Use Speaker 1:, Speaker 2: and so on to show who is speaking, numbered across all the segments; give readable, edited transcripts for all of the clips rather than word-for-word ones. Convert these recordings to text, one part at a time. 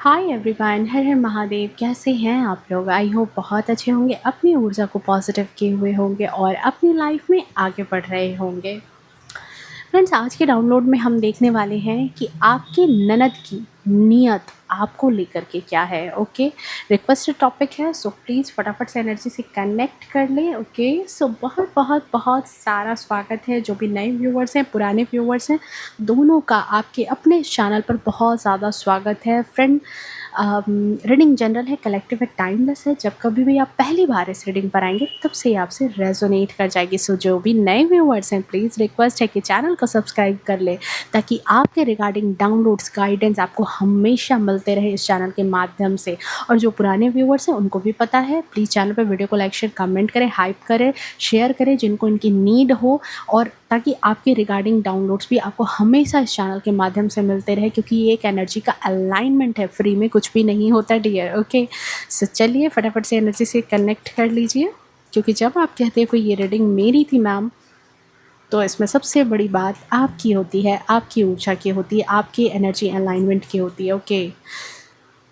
Speaker 1: Hi everyone, हर हर महादेव। कैसे हैं आप लोग? आई होप बहुत अच्छे होंगे, अपनी ऊर्जा को पॉजिटिव किए हुए होंगे और अपनी लाइफ में आगे बढ़ रहे होंगे। फ्रेंड्स, आज के डाउनलोड में हम देखने वाले हैं कि आपकी ननद की नीयत आपको लेकर के क्या है। ओके, रिक्वेस्टेड टॉपिक है, सो प्लीज़ फटाफट से एनर्जी से कनेक्ट कर लें। ओके, सो बहुत बहुत बहुत सारा स्वागत है जो भी नए व्यूवर्स हैं, पुराने व्यूवर्स हैं, दोनों का आपके अपने चैनल पर बहुत ज़्यादा स्वागत है। फ्रेंड, रीडिंग जनरल है, कलेक्टिव है, टाइमलेस है। जब कभी भी आप पहली बार इस रीडिंग पर आएंगे तब से आपसे रेजोनेट कर जाएगी। सो जो भी नए व्यूअर्स हैं, प्लीज़ रिक्वेस्ट है कि चैनल को सब्सक्राइब कर ले ताकि आपके रिगार्डिंग डाउनलोड्स गाइडेंस आपको हमेशा मिलते रहे इस चैनल के माध्यम से। और जो पुराने व्यूअर्स हैं उनको भी पता है, प्लीज़ चैनल पर वीडियो को लाइक शेयर कमेंट करें, हाइप करें, शेयर करें जिनको इनकी नीड हो, और ताकि आपके रिगार्डिंग डाउनलोड्स भी आपको हमेशा इस चैनल के माध्यम से मिलते रहे, क्योंकि ये एक एनर्जी का अलाइनमेंट है, फ्री में कुछ भी नहीं होता डियर। ओके, सो चलिए फटाफट से एनर्जी से कनेक्ट कर लीजिए, क्योंकि जब आप कहते हैं कोई ये रीडिंग मेरी थी मैम, तो इसमें सबसे बड़ी बात आपकी होती है, आपकी ऊर्जा की होती है, आपकी एनर्जी अलाइनमेंट की होती है। ओके,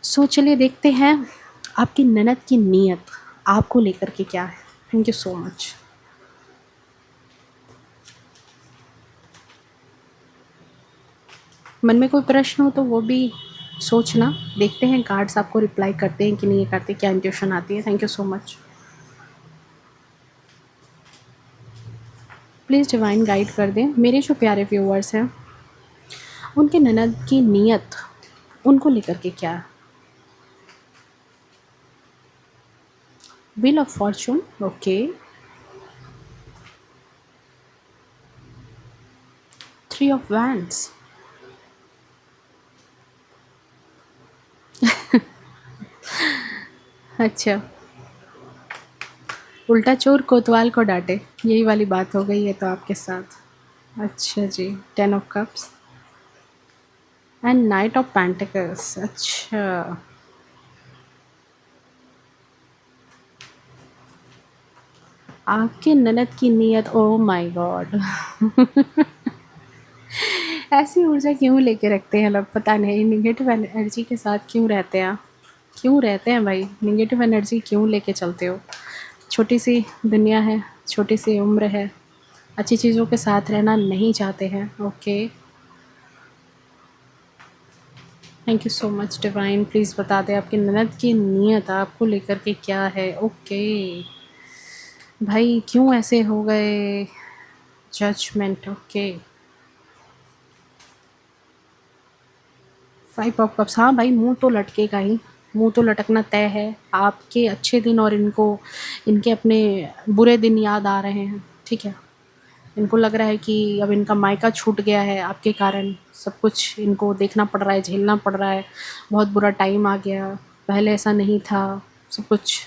Speaker 1: सो चलिए देखते हैं आपकी ननद की नीयत आपको लेकर के क्या है। Thank you so much. मन में कोई प्रश्न हो तो वो भी सोचना। देखते हैं कार्ड्स आपको रिप्लाई करते हैं कि नहीं करते, क्या इंट्यूशन आती है। Thank you so much. Please divine guide कर दें मेरे जो प्यारे व्यूअर्स हैं, उनके ननद की नीयत उनको लेकर के क्या है। Wheel of Fortune, okay, 3 of wands, अच्छा, उल्टा चोर कोतवाल को डांटे, यही वाली बात हो गई है तो आपके साथ। अच्छा जी, 10 of cups and night of pentacles. अच्छा, आपके ननद की नीयत, ओ माय गॉड ऐसी ऊर्जा क्यों लेके रखते हैं लोग, पता नहीं। निगेटिव एनर्जी के साथ क्यों रहते हैं, क्यों रहते हैं भाई? निगेटिव एनर्जी क्यों लेके चलते हो? छोटी सी दुनिया है, छोटी सी उम्र है, अच्छी चीज़ों के साथ रहना नहीं चाहते हैं। Okay, thank you so much divine. Please बता दें आपकी ननद की नीयत आपको लेकर के क्या है। ओके भाई, क्यों ऐसे हो गए? Judgement, okay, 5 of cups. हाँ भाई, मुंह तो लटकेगा ही, मुंह तो लटकना तय है। आपके अच्छे दिन और इनको इनके अपने बुरे दिन याद आ रहे हैं, ठीक है। इनको लग रहा है कि अब इनका मायका छूट गया है, आपके कारण सब कुछ इनको देखना पड़ रहा है, झेलना पड़ रहा है। बहुत बुरा टाइम आ गया, पहले ऐसा नहीं था, सब कुछ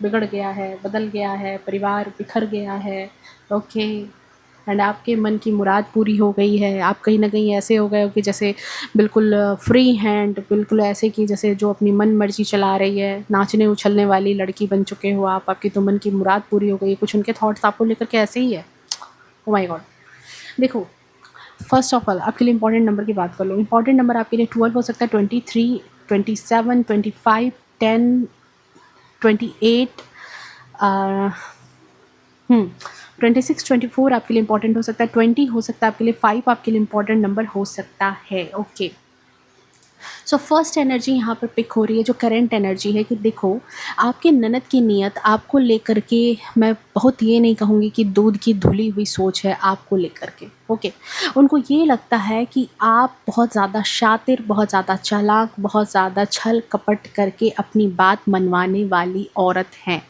Speaker 1: बिगड़ गया है, बदल गया है, परिवार बिखर गया है। ओके, एंड आपके मन की मुराद पूरी हो गई है। आप कहीं ना कहीं ऐसे हो गए हो कि जैसे बिल्कुल फ्री हैंड, बिल्कुल ऐसे कि जैसे जो अपनी मन मर्जी चला रही है, नाचने उछलने वाली लड़की बन चुके हो आप। आपकी तो मन की मुराद पूरी हो गई। कुछ उनके थॉट्स आपको लेकर के ऐसे ही है। ओ माय गॉड, देखो, फर्स्ट ऑफ ऑल आपके लिए इंपॉर्टेंट नंबर की बात कर लो। इंपॉर्टेंट नंबर आपके लिए 12 हो सकता है, 23, 27, 25, 10, 28, 26, 24 आपके लिए इंपॉर्टेंट हो सकता है, 20 हो सकता है आपके लिए, 5 आपके लिए इंपॉर्टेंट नंबर हो सकता है। ओके, सो फर्स्ट एनर्जी यहाँ पर पिक हो रही है, जो करंट एनर्जी है, कि देखो आपके ननद की नीयत आपको लेकर के, मैं बहुत ये नहीं कहूँगी कि दूध की धुली हुई सोच है आपको लेकर के। ओके, उनको ये लगता है कि आप बहुत ज़्यादा शातिर, बहुत ज़्यादा चालाक, बहुत ज़्यादा छल कपट करके अपनी बात मनवाने वाली औरत हैं।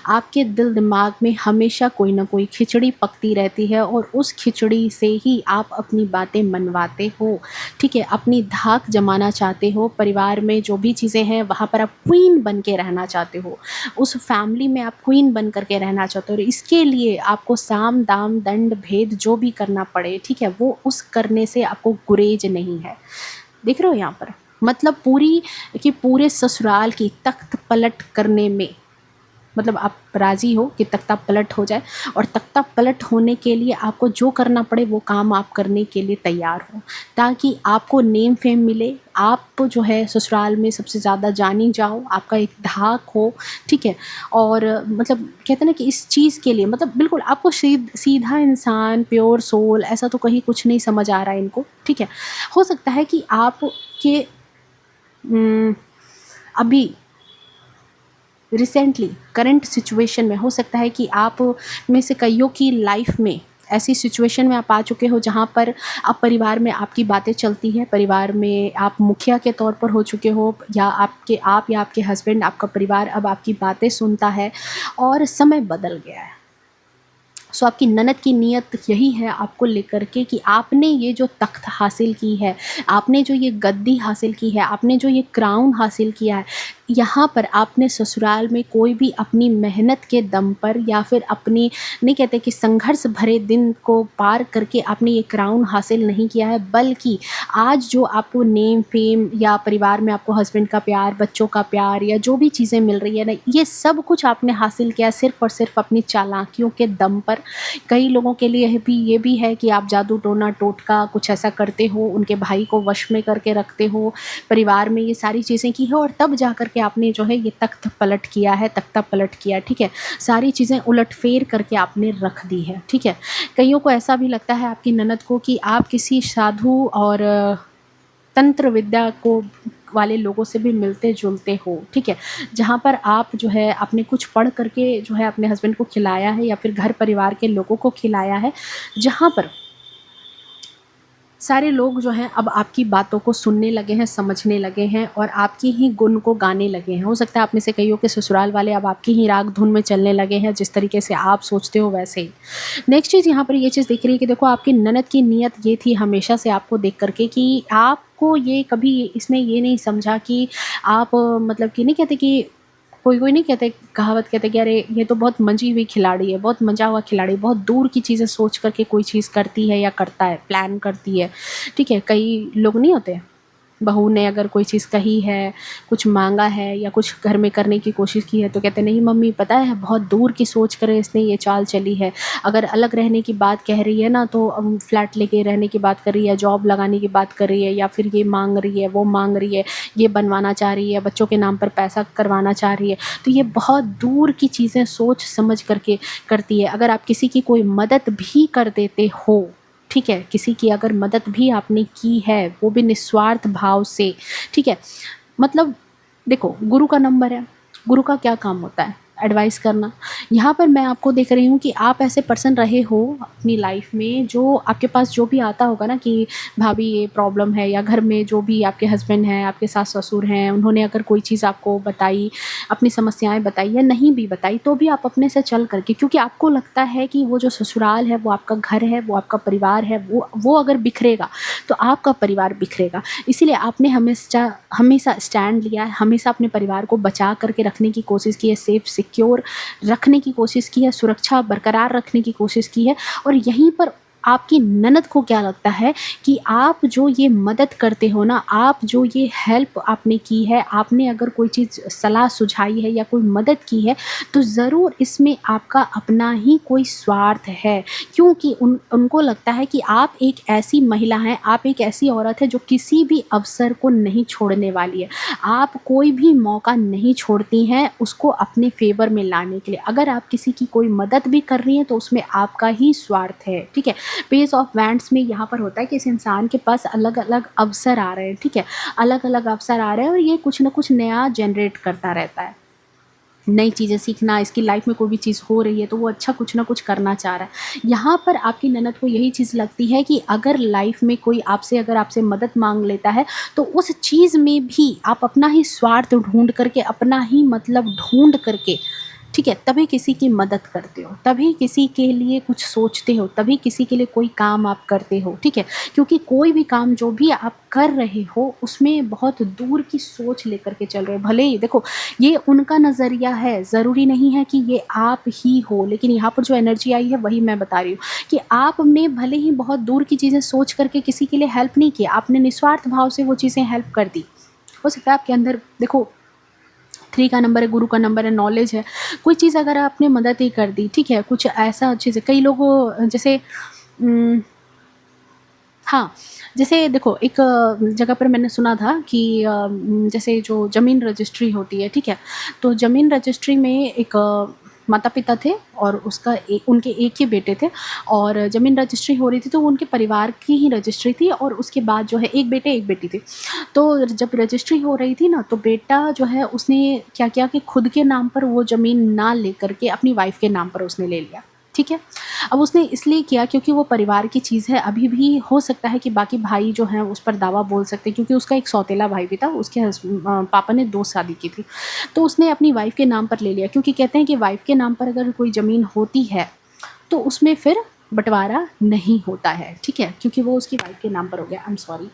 Speaker 1: आपके दिल दिमाग में हमेशा कोई ना कोई खिचड़ी पकती रहती है और उस खिचड़ी से ही आप अपनी बातें मनवाते हो, ठीक है। अपनी धाक जमाना चाहते हो, परिवार में जो भी चीज़ें हैं वहाँ पर आप क्वीन बन के रहना चाहते हो, उस फैमिली में आप क्वीन बन करके रहना चाहते हो। और इसके लिए आपको साम दाम दंड भेद जो भी करना पड़े, ठीक है, वो उस करने से आपको गुरेज नहीं है। देख रहे हो यहाँ पर, मतलब पूरी कि पूरे ससुराल की तख्त पलट करने में, मतलब आप राज़ी हो कि तख्ता पलट हो जाए, और तख्ता पलट होने के लिए आपको जो करना पड़े वो काम आप करने के लिए तैयार हो, ताकि आपको नेम फेम मिले, आप जो है ससुराल में सबसे ज़्यादा जानी जाओ, आपका एक धाक हो, ठीक है। और मतलब कहते हैं ना कि इस चीज़ के लिए मतलब बिल्कुल आपको सीधा इंसान, प्योर सोल ऐसा तो कहीं कुछ नहीं समझ आ रहा है इनको, ठीक है। हो सकता है कि आपके अभी रिसेंटली करंट सिचुएशन में हो सकता है कि आप में से कईयों की लाइफ में ऐसी सिचुएशन में आप आ चुके हो जहाँ पर अब परिवार में आपकी बातें चलती हैं, परिवार में आप मुखिया के तौर पर हो चुके हो, या आप या आपके हस्बैंड, आपका परिवार अब आपकी बातें सुनता है और समय बदल गया है। सो आपकी ननद की नीयत यही है आपको लेकर के कि आपने ये जो तख्त हासिल की है, आपने जो ये गद्दी हासिल की है, आपने जो ये क्राउन हासिल किया है, यहाँ पर आपने ससुराल में कोई भी अपनी मेहनत के दम पर या फिर अपनी, नहीं कहते कि संघर्ष भरे दिन को पार करके आपने ये क्राउन हासिल नहीं किया है, बल्कि आज जो आपको नेम फेम या परिवार में आपको हस्बैंड का प्यार, बच्चों का प्यार या जो भी चीज़ें मिल रही है ना, ये सब कुछ आपने हासिल किया सिर्फ़ और सिर्फ अपनी चालाकियों के दम पर। कई लोगों के लिए ये भी है कि आप जादू टोना टोटका कुछ ऐसा करते हो, उनके भाई को वश में करके रखते हो, परिवार में ये सारी चीज़ें की हो और तब जा कर के आपने जो है ये तख्ता पलट किया, ठीक है। सारी चीज़ें उलट-फेर करके आपने रख दी है, ठीक है। कइयों को ऐसा भी लगता है आपकी ननद को कि आप किसी साधु और तंत्र विद्या को वाले लोगों से भी मिलते-जुलते हो, ठीक है। जहाँ पर आप जो है आपने कुछ पढ़ करके जो है अपने हस्बैंड को खिलाया है या फिर घर परिवार के लोगों को खिलाया है, जहाँ पर सारे लोग जो हैं अब आपकी बातों को सुनने लगे हैं, समझने लगे हैं और आपकी ही गुण को गाने लगे हैं। हो सकता है आप में से कईयों के ससुराल वाले अब आपकी ही राग धुन में चलने लगे हैं, जिस तरीके से आप सोचते हो वैसे ही। नेक्स्ट चीज़ यहाँ पर ये चीज़ दिख रही है कि देखो आपकी ननद की नीयत ये थी हमेशा से आपको देख कर के कि आपको ये कभी इसने ये नहीं समझा कि आप मतलब कि नहीं कहते कि कोई-कोई नहीं कहते, कहावत कहते कि अरे ये तो बहुत मंजी हुई खिलाड़ी है, बहुत मंजा हुआ खिलाड़ी, बहुत दूर की चीज़ें सोच कर के कोई चीज़ करती है या करता है, प्लान करती है, ठीक है। कई लोग नहीं होते, बहू ने अगर कोई चीज़ कही है, कुछ माँगा है या कुछ घर में करने की कोशिश की है तो कहते नहीं मम्मी पता है बहुत दूर की सोच कर इसने ये चाल चली है। अगर अलग रहने की बात कह रही है ना तो फ्लैट लेके रहने की बात कर रही है, जॉब लगाने की बात कर रही है या फिर ये माँग रही है, वो माँग रही है, ये बनवाना चाह रही है, बच्चों के नाम पर पैसा करवाना चाह रही है। तो ये बहुत दूर की चीज़ें सोच समझ करके करती है। अगर आप किसी की कोई मदद भी कर देते हो, ठीक है, किसी की अगर मदद भी आपने की है, वो भी निस्वार्थ भाव से, ठीक है। मतलब देखो गुरु का नंबर है, गुरु का क्या काम होता है? एडवाइस करना। यहाँ पर मैं आपको देख रही हूँ कि आप ऐसे पर्सन रहे हो अपनी लाइफ में जो आपके पास जो भी आता होगा ना कि भाभी ये प्रॉब्लम है, या घर में जो भी आपके हस्बैंड हैं, आपके सास-ससुर हैं, उन्होंने अगर कोई चीज़ आपको बताई, अपनी समस्याएँ बताई या नहीं भी बताई तो भी आप अपने से चल कर के, क्योंकि आपको लगता है कि वो जो ससुराल है, वो आपका घर है, वो आपका परिवार है, वो अगर बिखरेगा तो आपका परिवार बिखरेगा। इसीलिए आपने हमेशा स्टैंड लिया है, हमेशा अपने परिवार को बचा करके रखने की कोशिश की है, सेफ सिक्योर रखने की कोशिश की है, सुरक्षा बरकरार रखने की कोशिश की है। और यहीं पर आपकी ननद को क्या लगता है कि आप जो ये मदद करते हो ना, आप जो ये हेल्प आपने की है, आपने अगर कोई चीज़ सलाह सुझाई है या कोई मदद की है, तो ज़रूर इसमें आपका अपना ही कोई स्वार्थ है। क्योंकि उनको लगता है कि आप एक ऐसी महिला हैं, आप एक ऐसी औरत है जो किसी भी अवसर को नहीं छोड़ने वाली है। आप कोई भी मौका नहीं छोड़ती हैं उसको अपने फ़ेवर में लाने के लिए। अगर आप किसी की कोई मदद भी कर रही हैं तो उसमें आपका ही स्वार्थ है, ठीक है। पेज ऑफ वैंड्स में यहाँ पर होता है कि इस इंसान के पास अलग-अलग अवसर आ रहे हैं, ठीक है। अलग-अलग अवसर आ रहे हैं और ये कुछ न कुछ नया जनरेट करता रहता है। नई चीज़ें सीखना, इसकी लाइफ में कोई भी चीज़ हो रही है तो वो अच्छा कुछ ना कुछ करना चाह रहा है। यहाँ पर आपकी ननद को यही चीज़ लगती है कि अगर लाइफ में कोई आपसे मदद माँग लेता है तो उस चीज़ में भी आप अपना ही स्वार्थ ढूँढ करके, अपना ही मतलब ढूँढ करके, ठीक है, तभी किसी की मदद करते हो, तभी किसी के लिए कुछ सोचते हो, तभी किसी के लिए कोई काम आप करते हो, ठीक है। क्योंकि कोई भी काम जो भी आप कर रहे हो उसमें बहुत दूर की सोच लेकर के चल रहे हो। भले ही देखो ये उनका नज़रिया है, ज़रूरी नहीं है कि ये आप ही हो, लेकिन यहाँ पर जो एनर्जी आई है वही मैं बता रही हूँ कि आपने भले ही बहुत दूर की चीज़ें सोच करके किसी के लिए हेल्प नहीं किया, आपने निस्वार्थ भाव से वो चीज़ें हेल्प कर दी। हो सकता है आपके अंदर देखो 3 का नंबर है, गुरु का नंबर है, नॉलेज है, कोई चीज़ अगर आपने मदद ही कर दी, ठीक है, कुछ ऐसा चीज़ है, कई लोग जैसे हाँ, जैसे देखो एक जगह पर मैंने सुना था कि जैसे जो ज़मीन रजिस्ट्री होती है, ठीक है? तो ज़मीन रजिस्ट्री में एक माता-पिता थे और उनके एक ही बेटे थे और ज़मीन रजिस्ट्री हो रही थी तो वो उनके परिवार की ही रजिस्ट्री थी और उसके बाद जो है एक बेटे, एक बेटी थी। तो जब रजिस्ट्री हो रही थी ना, तो बेटा जो है उसने क्या किया कि खुद के नाम पर वो ज़मीन ना लेकर के अपनी वाइफ़ के नाम पर उसने ले लिया, ठीक है? अब उसने इसलिए किया क्योंकि वो परिवार की चीज़ है, अभी भी हो सकता है कि बाकी भाई जो हैं उस पर दावा बोल सकते हैं क्योंकि उसका एक सौतेला भाई भी था, उसके पापा ने 2 शादी की थी। तो उसने अपनी वाइफ़ के नाम पर ले लिया क्योंकि कहते हैं कि वाइफ़ के नाम पर अगर कोई ज़मीन होती है, तो उसमें फिर बँटवारा नहीं होता है, ठीक है? क्योंकि वो उसकी वाइफ़ के नाम पर हो गया। I am sorry.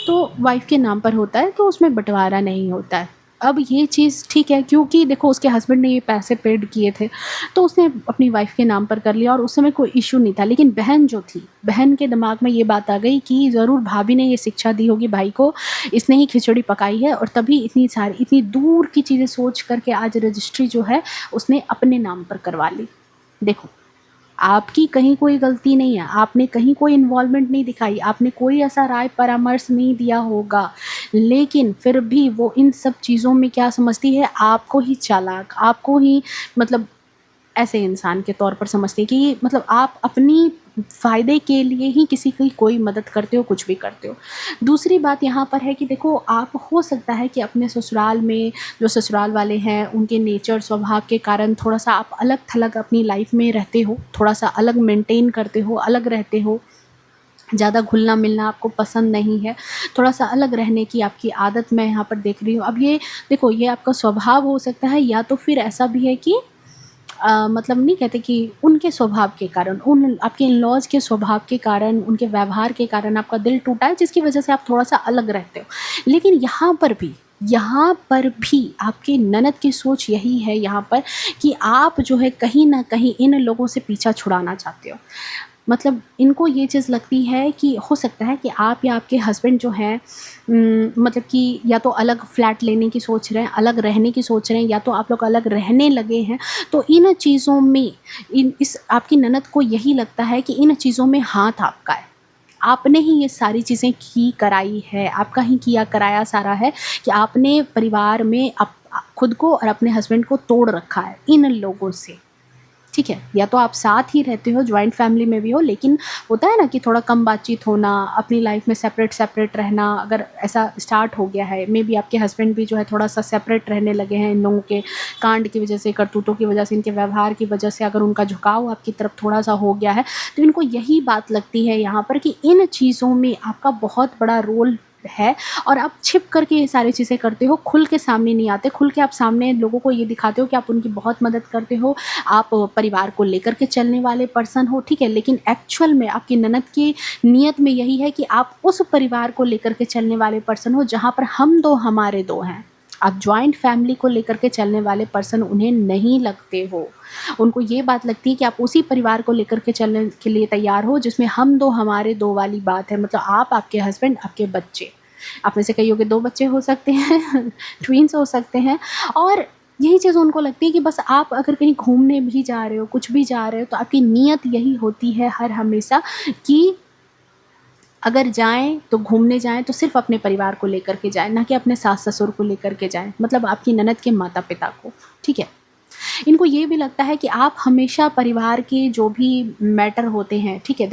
Speaker 1: तो वाइफ़ के नाम पर होता है तो उसमें बँटवारा नहीं होता है। अब ये चीज़ ठीक है क्योंकि देखो उसके हस्बैंड ने ये पैसे पेड किए थे, तो उसने अपनी वाइफ़ के नाम पर कर लिया और उस समय कोई इश्यू नहीं था। लेकिन बहन जो थी, बहन के दिमाग में ये बात आ गई कि ज़रूर भाभी ने ये शिक्षा दी होगी भाई को, इसने ही खिचड़ी पकाई है और तभी इतनी दूर की चीज़ें सोच कर के आज रजिस्ट्री जो है उसने अपने नाम पर करवा ली। देखो, आपकी कहीं कोई गलती नहीं है, आपने कहीं कोई इन्वॉल्वमेंट नहीं दिखाई, आपने कोई ऐसा राय परामर्श नहीं दिया होगा, लेकिन फिर भी वो इन सब चीज़ों में क्या समझती है, आपको ही चालाक, आपको ही मतलब ऐसे इंसान के तौर पर समझती है कि मतलब आप अपनी फ़ायदे के लिए ही किसी की कोई मदद करते हो, कुछ भी करते हो। दूसरी बात यहाँ पर है कि देखो आप हो सकता है कि अपने ससुराल में जो ससुराल वाले हैं उनके नेचर स्वभाव के कारण थोड़ा-सा आप अलग-थलग अपनी लाइफ़ में रहते हो, थोड़ा-सा अलग मेंटेन करते हो, अलग रहते हो, ज़्यादा घुलना-मिलना आपको पसंद नहीं है, थोड़ा-सा अलग रहने की आपकी आदत मैं यहाँ पर देख रही हूँ। अब ये देखो ये आपका स्वभाव हो सकता है या तो फिर ऐसा भी है कि मतलब नहीं कहते कि उनके स्वभाव के कारण, उन आपके इन-लॉज़ के स्वभाव के कारण, उनके व्यवहार के कारण आपका दिल टूटा है जिसकी वजह से आप थोड़ा-सा अलग रहते हो। लेकिन यहाँ पर भी आपकी ननद की सोच यही है यहाँ पर कि आप जो है कहीं न कहीं इन लोगों से पीछा छुड़ाना चाहते हो। मतलब इनको ये चीज़ लगती है कि हो सकता है कि आप या आपके हस्बैंड जो हैं मतलब कि या तो अलग फ्लैट लेने की सोच रहे हैं, अलग रहने की सोच रहे हैं या तो आप लोग अलग रहने लगे हैं। तो इन चीज़ों में इन इस आपकी ननद को यही लगता है कि इन चीज़ों में हाथ आपका है। आपने ही ये सारी चीज़ें की कराई है, आपका ही किया कराया सारा है कि आपने परिवार में खुद को और अपने हस्बैंड को तोड़ रखा है इन लोगों से। ठीक है, या तो आप साथ ही रहते हो, जॉइंट फैमिली में भी हो, लेकिन होता है ना कि थोड़ा कम बातचीत होना, अपनी लाइफ में सेपरेट रहना, अगर ऐसा स्टार्ट हो गया है, मेबी आपके हस्बैंड भी जो है थोड़ा-सा सेपरेट रहने लगे हैं इन लोगों के कांड की वजह से, करतूतों की वजह से, इनके व्यवहार की वजह से, अगर उनका झुकाव आपकी तरफ थोड़ा-सा हो गया है, तो इनको यही बात लगती है यहाँ पर कि इन चीज़ों में आपका बहुत बड़ा रोल है और आप छिप करके ये सारी चीज़ें करते हो, खुल के सामने नहीं आते, खुल के आप सामने लोगों को ये दिखाते हो कि आप उनकी बहुत मदद करते हो, आप परिवार को लेकर के चलने वाले पर्सन हो, ठीक है? लेकिन एक्चुअल में आपकी ननद की नीयत में यही है कि आप उस परिवार को लेकर के चलने वाले पर्सन हो जहाँ पर हम दो हमारे दो हैं। आप जॉइंट फैमिली को लेकर के चलने वाले पर्सन उन्हें नहीं लगते हो। उनको ये बात लगती है कि आप उसी परिवार को लेकर के चलने के लिए तैयार हो जिसमें हम दो हमारे दो वाली बात है। मतलब आप, आपके हस्बैंड, आपके बच्चे। आप में से कईयों के 2 बच्चे हो सकते हैं, ट्विन्स हो सकते हैं और यही चीज़ उनको लगती है कि बस आप अगर कहीं घूमने भी जा रहे हो, कुछ भी जा रहे हो, तो आपकी नीयत यही होती है हर हमेशा कि अगर जाएँ तो घूमने जाएँ तो सिर्फ़ अपने परिवार को लेकर के जाएँ, ना कि अपने सास-ससुर को लेकर के जाएँ, मतलब आपकी ननद के माता-पिता को, ठीक है? इनको ये भी लगता है कि आप हमेशा परिवार के जो भी मैटर होते हैं, ठीक है?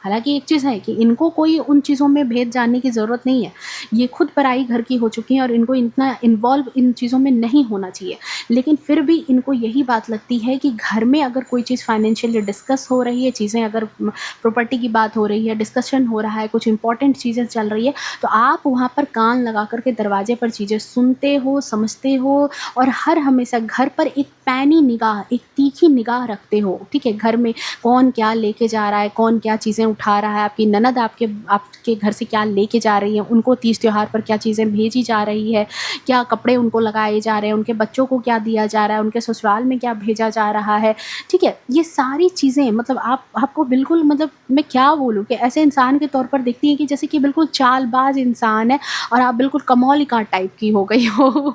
Speaker 1: हालाँकि एक चीज़ है कि इनको कोई उन चीज़ों में भेद जानने की ज़रूरत नहीं है। ये खुद पराई घर की हो चुकी हैं और इनको इतना इन्वॉल्व इन चीज़ों में नहीं होना चाहिए। लेकिन फिर भी इनको यही बात लगती है कि घर में अगर कोई चीज़ फाइनेंशियली डिस्कस हो रही है, चीज़ें अगर प्रॉपर्टी की बात हो रही है, डिस्कशन हो रहा है, कुछ इम्पोर्टेंट चीज़ें चल रही है, तो आप वहाँ पर कान लगा कर के दरवाजे पर चीज़ें सुनते हो, समझते हो और हर हमेशा घर पर एक पैनी निगाह, एक तीखी निगाह रखते हो, ठीक है? घर में कौन क्या लेके जा रहा है, कौन क्या चीज़ें उठा रहा है, आपकी ननद आपके घर से क्या लेके जा रही है, उनको तीज त्योहार पर क्या चीज़ें भेजी जा रही है, क्या कपड़े उनको लगाए जा रहे हैं, उनके बच्चों को क्या दिया जा रहा है, उनके ससुराल में क्या भेजा जा रहा है, ठीक है? ये सारी चीज़ें मतलब आपको बिल्कुल मतलब मैं क्या बोलूँ कि ऐसे इंसान के तौर पर दिखती हैं कि जैसे कि बिल्कुल चालबाज़ इंसान है और आप बिल्कुल कमौलिका टाइप की हो गई हो।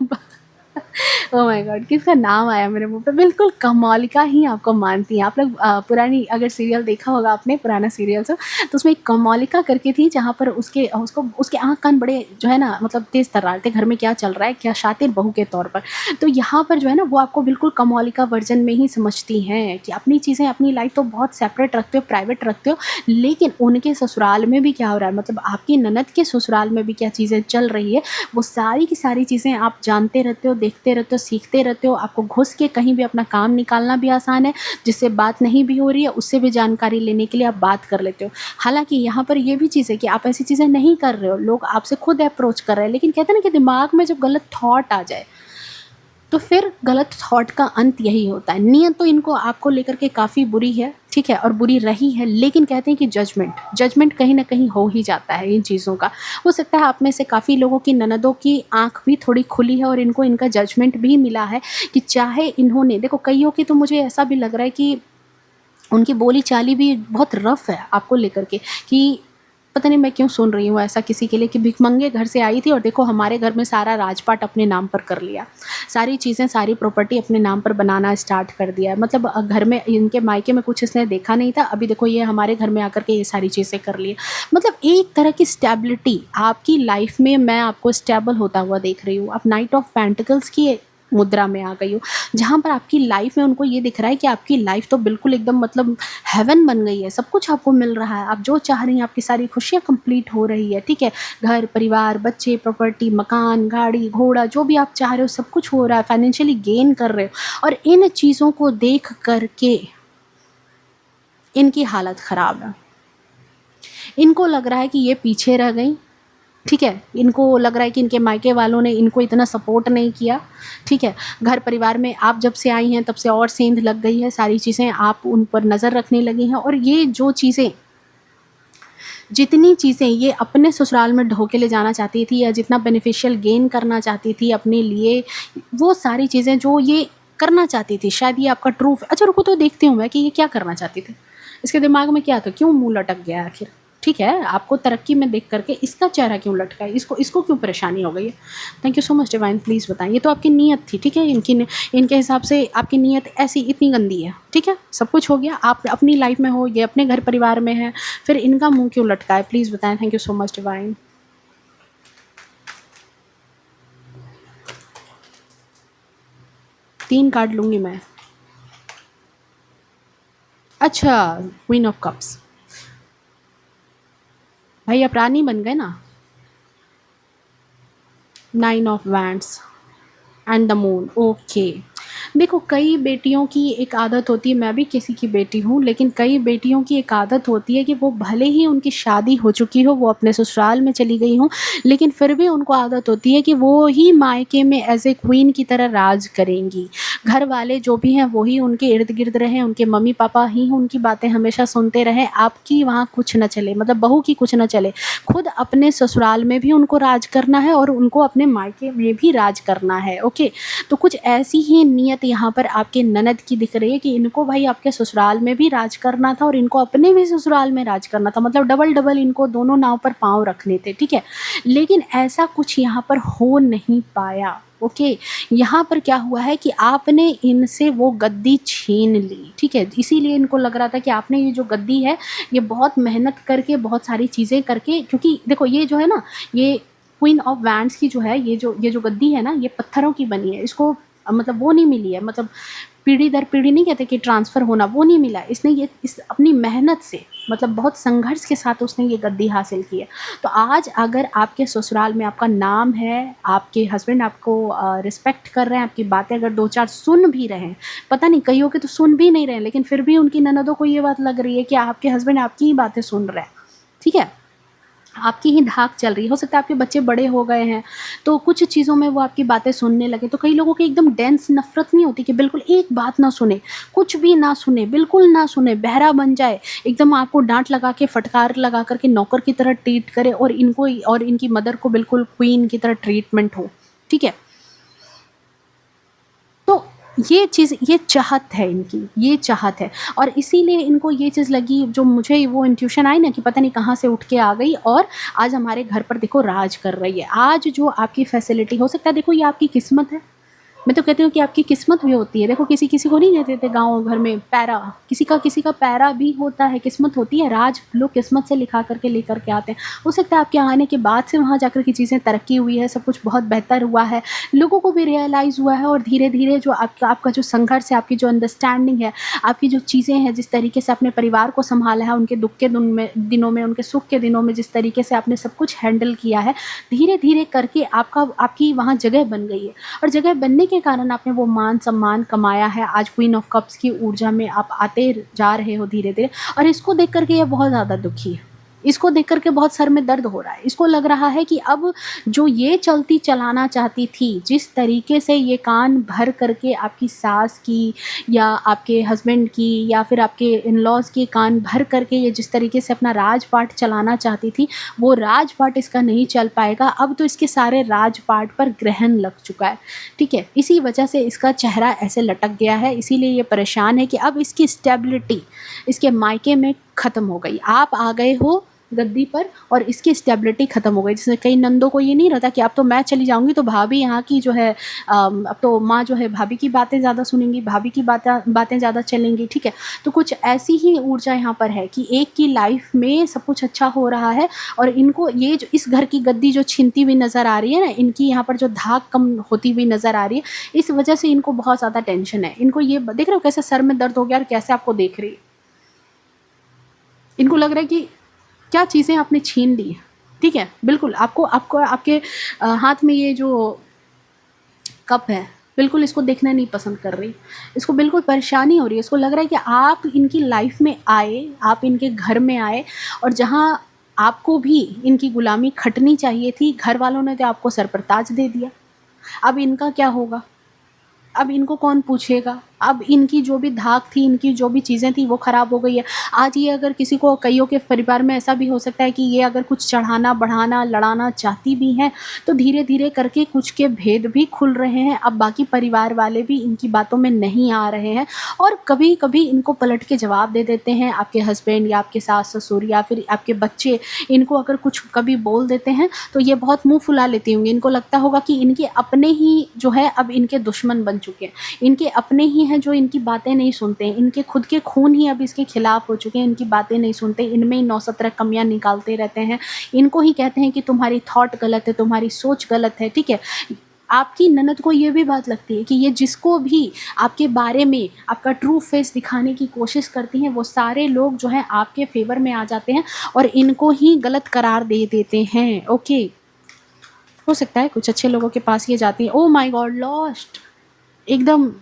Speaker 1: Oh my God! किसका नाम आया मेरे मुँह पे, बिल्कुल कमोलिका ही आपको मानती हैं। आप लोग पुरानी अगर सीरियल देखा होगा आपने, पुराना सीरियल सब, तो उसमें एक कमोलिका करके थी जहाँ पर उसके आँख कान बड़े जो है ना मतलब तेज़ तर्रार थे, घर में क्या चल रहा है, क्या शातिर बहू के तौर पर। तो यहाँ पर जो है ना वो आपको बिल्कुल कमोलिका वर्ज़न में ही समझती हैं कि अपनी चीज़ें, अपनी लाइफ़ तो बहुत सेपरेट रखते हो, प्राइवेट रखते हो, लेकिन उनके ससुराल में भी क्या हो रहा है, मतलब आपकी ननद के ससुराल में भी क्या चीज़ें चल रही है, वो सारी की सारी चीज़ें आप जानते रहते हो, देखते रहते हो, सीखते रहते हो। आपको घुस के कहीं भी अपना काम निकालना भी आसान है, जिससे बात नहीं भी हो रही है उससे भी जानकारी लेने के लिए आप बात कर लेते हो। हालाँकि यहाँ पर ये भी चीज़ है कि आप ऐसी चीज़ें नहीं कर रहे हो, लोग आपसे खुद अप्रोच कर रहे हैं, लेकिन कहते हैं ना कि दिमाग में जब गलत थॉट आ जाए, तो फिर गलत थॉट का अंत यही होता है। नीयत तो इनको आपको लेकर के काफ़ी बुरी है, ठीक है, और बुरी रही है, लेकिन कहते हैं कि जजमेंट कहीं न कहीं हो ही जाता है इन चीज़ों का। हो सकता है आप में से काफ़ी लोगों की ननदों की आँख भी थोड़ी खुली है और इनको इनका जजमेंट भी मिला है कि चाहे इन्होंने देखो, कइयों की तो मुझे ऐसा भी लग रहा है कि उनकी बोली-चाली भी बहुत रफ़ है आपको लेकर के, कि पता नहीं मैं क्यों सुन रही हूँ ऐसा किसी के लिए कि भिखमंगे घर से आई थी और देखो हमारे घर में सारा राजपाट अपने नाम पर कर लिया। सारी चीज़ें, सारी प्रॉपर्टी अपने नाम पर बनाना स्टार्ट कर दिया है। मतलब घर में इनके मायके में कुछ इसने देखा नहीं था, अभी देखो ये हमारे घर में आकर के ये सारी चीज़ें कर ली है। मतलब एक तरह की स्टेबिलिटी आपकी लाइफ़ में मैं आपको स्टेबल होता हुआ देख रही हूँ। आप नाइट ऑफ पेंटिकल्स की मुद्रा में आ गई हो, जहाँ पर आपकी लाइफ में उनको ये दिख रहा है कि आपकी लाइफ तो बिल्कुल एकदम मतलब हेवन बन गई है, सब कुछ आपको मिल रहा है, आप जो चाह रही हैं आपकी सारी खुशियाँ कंप्लीट हो रही है, ठीक है? घर, परिवार, बच्चे, प्रॉपर्टी, मकान, गाड़ी, घोड़ा, जो भी आप चाह रहे हो सब कुछ हो रहा है, फाइनेंशियली गेन कर रहे हो, और इन चीज़ों को देख कर के इनकी हालत ख़राब है। इनको लग रहा है कि ये पीछे रह गईं, ठीक है? इनको लग रहा है कि इनके मायके वालों ने इनको इतना सपोर्ट नहीं किया, ठीक है? घर परिवार में आप जब से आई हैं तब से और सेंध लग गई है, सारी चीज़ें आप उन पर नज़र रखने लगी हैं, और ये जो चीज़ें, जितनी चीज़ें ये अपने ससुराल में ढो के ले जाना चाहती थी या जितना बेनिफिशियल गेन करना चाहती थी अपने लिए, वो सारी चीज़ें जो ये करना चाहती थी, शायद ये आपका अच्छा रुको तो देखती हूँ मैं कि ये क्या करना चाहती थी। इसके दिमाग में क्या था? क्यों मुँह लटक गया आखिर? ठीक है, आपको तरक्की में देख करके इसका चेहरा क्यों लटका है? इसको इसको क्यों परेशानी हो गई है? Thank you so much divine, please बताएँ। ये तो आपकी नीयत थी, ठीक है? इनके हिसाब से आपकी नीयत ऐसी इतनी गंदी है, ठीक है? सब कुछ हो गया, आप अपनी लाइफ़ में हो, ये अपने घर परिवार में है, फिर इनका मुँह क्यों लटका है? प्लीज़ बताएँ। Thank you so much divine. तीन कार्ड लूँगी मैं। अच्छा, क्वीन ऑफ कप्स। भाई आप रानी बन गए ना। Nine of wands and the moon, okay. देखो, कई बेटियों की एक आदत होती है, मैं भी किसी की बेटी हूँ, लेकिन कई बेटियों की एक आदत होती है कि वो भले ही उनकी शादी हो चुकी हो, वो अपने ससुराल में चली गई हों, लेकिन फिर भी उनको आदत होती है कि वो ही मायके में एज़ ए क्वीन की तरह राज करेंगी। घर वाले जो भी हैं वो ही उनके इर्द-गिर्द रहें, उनके मम्मी-पापा ही उनकी बातें हमेशा सुनते रहें, आपकी वहाँ कुछ ना चले, मतलब बहू की कुछ ना चले। खुद अपने ससुराल में भी उनको राज करना है और उनको अपने मायके में भी राज करना है, ओके। तो कुछ ऐसी ही नीयत यहाँ पर आपके ननद की दिख रही है कि इनको भाई आपके ससुराल में भी राज करना था और इनको अपने भी ससुराल में राज करना था, मतलब डबल-डबल इनको दोनों नाव पर पाँव रखने थे, ठीक है। लेकिन ऐसा कुछ यहाँ पर हो नहीं पाया, ओके। यहाँ पर क्या हुआ है कि आपने इनसे वो गद्दी छीन ली, ठीक है। इसीलिए इनको लग रहा था कि आपने ये जो गद्दी है, ये बहुत मेहनत करके, बहुत सारी चीज़ें करके, क्योंकि देखो ये जो है ना, ये क्वीन ऑफ वैंड्स की जो है, ये जो गद्दी है ना, ये पत्थरों की बनी है। इसको मतलब वो नहीं मिली है, मतलब पीढ़ी दर पीढ़ी नहीं कहते कि ट्रांसफ़र होना, वो नहीं मिला है। इसने ये इस अपनी मेहनत से, मतलब बहुत संघर्ष के साथ उसने ये गद्दी हासिल की है। तो आज अगर आपके ससुराल में आपका नाम है, आपके हस्बैंड आपको रिस्पेक्ट कर रहे हैं, आपकी बातें अगर 2-4 सुन भी रहे हैं, पता नहीं कईयों के तो सुन भी नहीं रहे हैं, लेकिन फिर भी उनकी ननदों को ये बात लग रही है कि आपके हस्बैंड आपकी ही बातें सुन रहे हैं, ठीक है? आपकी ही धाक चल रही है। हो सकता है आपके बच्चे बड़े हो गए हैं, तो कुछ चीज़ों में वो आपकी बातें सुनने लगे। तो कई लोगों की एकदम डेंस नफ़रत नहीं होती कि बिल्कुल एक बात ना सुने, कुछ भी ना सुने, बिल्कुल ना सुने, बहरा बन जाए, एकदम आपको डाँट लगा के, फटकार लगा कर के नौकर की तरह ट्रीट करे, और इनको और इनकी मदर को बिल्कुल क्वीन की तरह ट्रीटमेंट हो, ठीक है? तो ये चीज़, ये चाहत है इनकी, ये चाहत है, और इसीलिए इनको ये चीज़ लगी, जो मुझे वो इंट्यूशन आई ना कि पता नहीं कहाँ से उठ के आ गई और आज हमारे घर पर देखो राज कर रही है। आज जो आपकी फैसिलिटी, हो सकता है देखो ये आपकी किस्मत है, मैं तो कहती हूँ कि आपकी किस्मत भी होती है। देखो किसी किसी को नहीं कहते थे गाँव घर में पैरा, किसी का पैरा भी होता है, किस्मत होती है। राज लोग किस्मत से लिखा करके लेकर के आते हैं। हो सकता है आपके आने के बाद से वहाँ जाकर के चीज़ें तरक्की हुई है, सब कुछ बहुत बेहतर हुआ है, लोगों को भी रियलाइज़ हुआ है, और धीरे धीरे जो आपका जो संघर्ष है, आपकी जो अंडरस्टैंडिंग है, आपकी जो चीज़ें हैं, जिस तरीके से अपने परिवार को संभाला है, उनके दुख के दिनों में, उनके सुख के दिनों में जिस तरीके से आपने सब कुछ हैंडल किया है, धीरे धीरे करके आपकी वहाँ जगह बन गई है। और जगह बनने के कारण आपने वो मान सम्मान कमाया है। आज क्वीन ऑफ कप्स की ऊर्जा में आप आते जा रहे हो धीरे धीरे, और इसको देख करके ये बहुत ज़्यादा दुखी है। इसको देख कर के बहुत सर में दर्द हो रहा है। इसको लग रहा है कि अब जो ये चलती चलाना चाहती थी, जिस तरीके से ये कान भर करके आपकी सास की या आपके हस्बैंड की या फिर आपके इन-लॉज़ के कान भर करके ये जिस तरीके से अपना राजपाट चलाना चाहती थी, वो राजपाट इसका नहीं चल पाएगा। अब तो इसके सारे राजपाट पर ग्रहण लग चुका है, ठीक है? इसी वजह से इसका चेहरा ऐसे लटक गया है, इसीलिए ये परेशान है कि अब इसकी स्टेबिलिटी इसके मायके में ख़त्म हो गई। आप आ गए हो गद्दी पर और इसकी स्टेबिलिटी ख़त्म हो गई। जैसे कई नंदों को ये नहीं रहता कि अब तो मैं चली जाऊँगी तो भाभी यहाँ की जो है अब तो माँ जो है भाभी की बातें ज़्यादा सुनेंगी, भाभी की बातें ज़्यादा चलेंगी, ठीक है? तो कुछ ऐसी ही ऊर्जा यहाँ पर है कि एक की लाइफ में सब कुछ अच्छा हो रहा है, और इनको ये जो इस घर की गद्दी जो छीनती हुई नज़र आ रही है ना, इनकी यहाँ पर जो धाक कम होती हुई नज़र आ रही है, इस वजह से इनको बहुत ज़्यादा टेंशन है। इनको ये देख रहे हो कैसे सर में दर्द हो गया और कैसे आपको देख रही है। इनको लग रहा है कि क्या चीज़ें आपने छीन ली, ठीक है? बिल्कुल आपको आपको आपके हाथ में ये जो कप है, बिल्कुल इसको देखना नहीं पसंद कर रही। इसको बिल्कुल परेशानी हो रही है। इसको लग रहा है कि आप इनकी लाइफ में आए, आप इनके घर में आए, और जहाँ आपको भी इनकी गुलामी खटनी चाहिए थी, घर वालों ने तो आपको सर पर ताज दे दिया। अब इनका क्या होगा? अब इनको कौन पूछेगा? अब इनकी जो भी धाक थी, इनकी जो भी चीज़ें थी, वो ख़राब हो गई है। आज ये अगर किसी को, कईयों के परिवार में ऐसा भी हो सकता है कि ये अगर कुछ चढ़ाना, बढ़ाना, लड़ाना चाहती भी हैं, तो धीरे-धीरे करके कुछ के भेद भी खुल रहे हैं। अब बाकी परिवार वाले भी इनकी बातों में नहीं आ रहे हैं, और कभी-कभी इनको पलट के जवाब दे देते हैं। आपके हस्बैंड या आपके सास-ससुर या फिर आपके बच्चे इनको अगर कुछ कभी बोल देते हैं, तो ये बहुत मुँह फुला लेती होंगी। इनको लगता होगा कि इनके अपने ही जो है अब इनके दुश्मन बन चुके हैं। इनके अपने ही हैं जो इनकी बातें नहीं सुनते हैं। इनके खुद के खून ही अब इसके खिलाफ हो चुके हैं, इनकी बातें नहीं सुनते। इनमें ही 9-17 कमियां निकालते रहते हैं। इनको ही कहते हैं कि तुम्हारी थॉट गलत है, तुम्हारी सोच गलत है, ठीक है? आपकी ननद को ये भी बात लगती है कि ये जिसको भी आपके बारे में आपका ट्रू फेस दिखाने की कोशिश करती हैं, वो सारे लोग जो हैं आपके फेवर में आ जाते हैं और इनको ही गलत करार दे देते हैं। ओके, हो सकता है कुछ अच्छे लोगों के पास ये जाती है। ओह माय गॉड, लॉस्ट एकदम।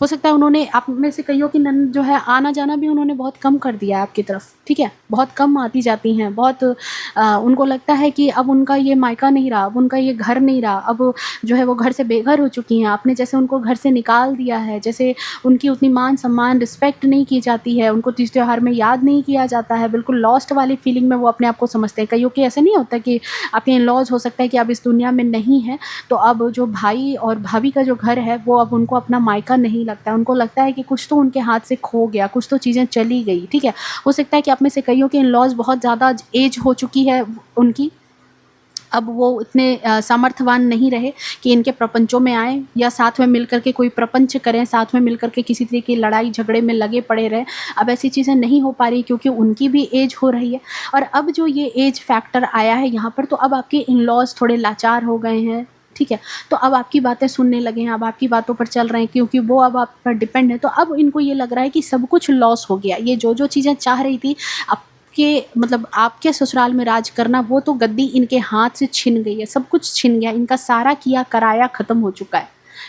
Speaker 1: हो सकता है उन्होंने, आप में से कईयों की ननद जो है आना जाना भी उन्होंने बहुत कम कर दिया है आपकी तरफ, ठीक है? बहुत कम आती जाती हैं। बहुत उनको लगता है कि अब उनका ये मायका नहीं रहा, अब उनका ये घर नहीं रहा, अब जो है वो घर से बेघर हो चुकी हैं। आपने जैसे उनको घर से निकाल दिया है, जैसे उनकी उतनी मान सम्मान रिस्पेक्ट नहीं की जाती है, उनको तीज त्योहार में याद नहीं किया जाता है। बिल्कुल लॉस्ट वाली फीलिंग में वो अपने आप को समझते हैं। कईयों के ऐसे नहीं होता कि आपके इन लॉज हो सकता है कि अब इस दुनिया में नहीं है, तो अब जो भाई और भाभी का जो घर है वो अब उनको अपना मायका नहीं लगता है। उनको लगता है कि कुछ तो उनके हाथ से खो गया, कुछ तो चीज़ें चली गई, ठीक है? हो सकता है कि आप में से कईयों के इन-लॉज़ बहुत ज़्यादा एज हो चुकी है उनकी, अब वो इतने सामर्थ्यवान नहीं रहे कि इनके प्रपंचों में आएँ या साथ में मिल कर के कोई प्रपंच करें, साथ में मिल कर के किसी तरह की लड़ाई झगड़े में लगे पड़े रहें। अब ऐसी चीज़ें नहीं हो पा रही क्योंकि उनकी भी एज हो रही है, और अब जो ये एज फैक्टर आया है यहाँ पर, तो अब आपके इन-लॉज़ थोड़े लाचार हो गए हैं, ठीक है? तो अब आपकी बातें सुनने लगे हैं, अब आपकी बातों पर चल रहे हैं क्योंकि वो अब आप पर डिपेंड है। तो अब इनको ये लग रहा है कि सब कुछ लॉस हो गया। ये जो चीज़ें चाह रही थी आपके, मतलब आपके ससुराल में राज करना, वो तो गद्दी इनके हाथ से छिन गई है, सब कुछ छिन गया। इनका सारा किया कराया ख़त्म हो चुका है,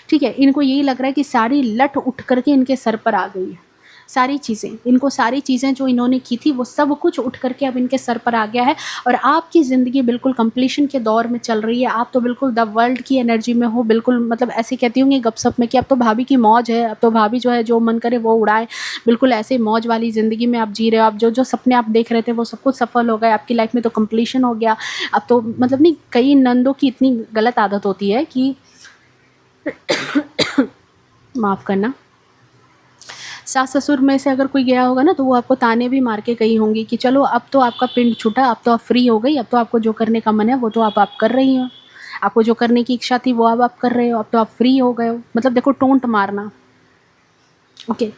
Speaker 1: ठीक है? इनको यही लग रहा है कि सारी लठ उठ कर के इनके सर पर आ गई है। सारी चीज़ें जो इन्होंने की थी वो सब कुछ उठ कर के अब इनके सर पर आ गया है, और आपकी ज़िंदगी बिल्कुल कंप्लीशन के दौर में चल रही है। आप तो बिल्कुल द वर्ल्ड की एनर्जी में हो, बिल्कुल मतलब ऐसे कहती होंगी गपशप में कि अब तो भाभी की मौज है, अब तो भाभी जो है जो मन करे वो उड़ाए। बिल्कुल ऐसे मौज वाली ज़िंदगी में आप जी रहे हो। आप जो सपने आप देख रहे थे वो सब कुछ सफल हो गए, आपकी लाइफ में तो कंप्लीशन हो गया। अब तो मतलब नहीं, कई नंदों की इतनी गलत आदत होती है कि माफ़ करना, सास ससुर में से अगर कोई गया होगा ना, तो वो आपको ताने भी मार के गई होंगी कि चलो अब तो आपका पिंड छूटा, अब तो आप फ्री हो गई, अब तो आपको जो करने का मन है वो तो आप कर रही हो। आपको जो करने की इच्छा थी वो अब आप कर रहे हो, अब तो आप फ्री हो गए हो, मतलब देखो टोंट मारना। ओके,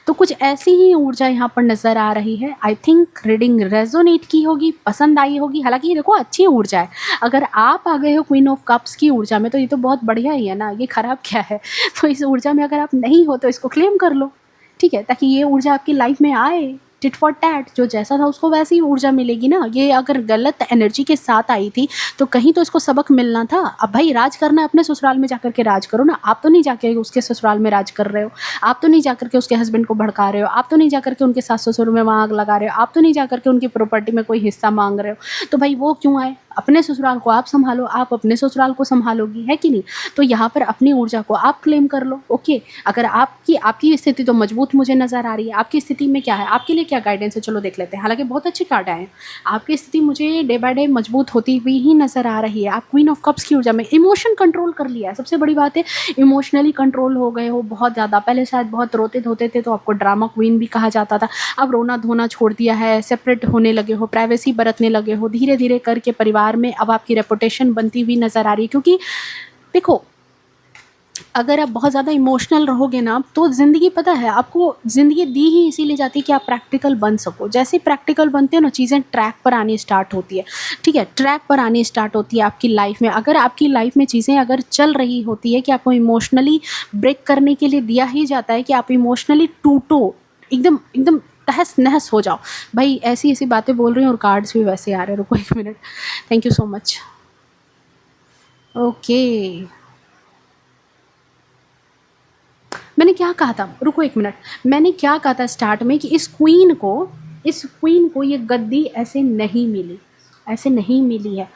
Speaker 1: तो कुछ ऐसी ही ऊर्जा यहाँ पर नज़र आ रही है। आई थिंक रीडिंग रेजोनेट की होगी, पसंद आई होगी। हालांकि ये देखो अच्छी ऊर्जा है, अगर आप आ गए हो क्वीन ऑफ कप्स की ऊर्जा में तो ये तो बहुत बढ़िया ही है ना, ये खराब क्या है। तो इस ऊर्जा में अगर आप नहीं हो तो इसको क्लेम कर लो, ठीक है, ताकि ये ऊर्जा आपकी लाइफ में आए। टिट फॉर टैट, जो जैसा था उसको वैसी ही ऊर्जा मिलेगी ना। ये अगर गलत एनर्जी के साथ आई थी तो कहीं तो इसको सबक मिलना था। अब भाई राज करना है अपने ससुराल में जाकर के राज करो ना। आप तो नहीं जाके उसके ससुराल में राज कर रहे हो, आप तो नहीं जाकर के उसके हस्बैंड को भड़का रहे हो, आप तो नहीं जाकर के उनके सास ससुर में आग लगा रहे हो, आप तो नहीं जाकर के उनकी प्रॉपर्टी में कोई हिस्सा मांग रहे हो। तो भाई वो क्यों आए? अपने ससुराल को आप संभालो, आप अपने ससुराल को संभालोगी, है कि नहीं? तो यहाँ पर अपनी ऊर्जा को आप क्लेम कर लो। ओके, अगर आपकी स्थिति तो मजबूत मुझे नज़र आ रही है। आपकी स्थिति में क्या है, आपके लिए क्या गाइडेंस है, चलो देख लेते हैं। हालांकि बहुत अच्छे कार्ड आए हैं। आपकी स्थिति मुझे डे बाय डे मजबूत होती हुई ही नज़र आ रही है। आप क्वीन ऑफ कप्स की ऊर्जा में इमोशन कंट्रोल कर लिया है, सबसे बड़ी बात है। इमोशनली कंट्रोल हो गए हो बहुत ज़्यादा। पहले शायद बहुत रोते धोते थे तो आपको ड्रामा क्वीन भी कहा जाता था। अब रोना धोना छोड़ दिया है, सेपरेट होने लगे हो, प्राइवेसी बरतने लगे हो। धीरे धीरे करके परिवार में अब आपकी रेपुटेशन बनती हुई नज़र आ रही है। क्योंकि देखो, अगर आप बहुत ज़्यादा इमोशनल रहोगे ना तो ज़िंदगी, पता है आपको, ज़िंदगी दी ही इसीलिए जाती है कि आप प्रैक्टिकल बन सको। जैसे प्रैक्टिकल बनते हो ना, चीज़ें ट्रैक पर आनी स्टार्ट होती है, ठीक है, ट्रैक पर आनी स्टार्ट होती है आपकी लाइफ में। अगर आपकी लाइफ में चीज़ें अगर चल रही होती है कि आपको इमोशनली ब्रेक करने के लिए दिया ही जाता है कि आप इमोशनली टूटो, एकदम एकदम तहस नहस हो जाओ। भाई ऐसी ऐसी बातें बोल रही हूँ और कार्ड्स भी वैसे आ रहे हैं। रुको 1 minute, thank you so much. Okay, मैंने क्या कहा था, रुको 1 मिनट, मैंने क्या कहा था स्टार्ट में कि इस क्वीन को ये गद्दी ऐसे नहीं मिली, ऐसे नहीं मिली है।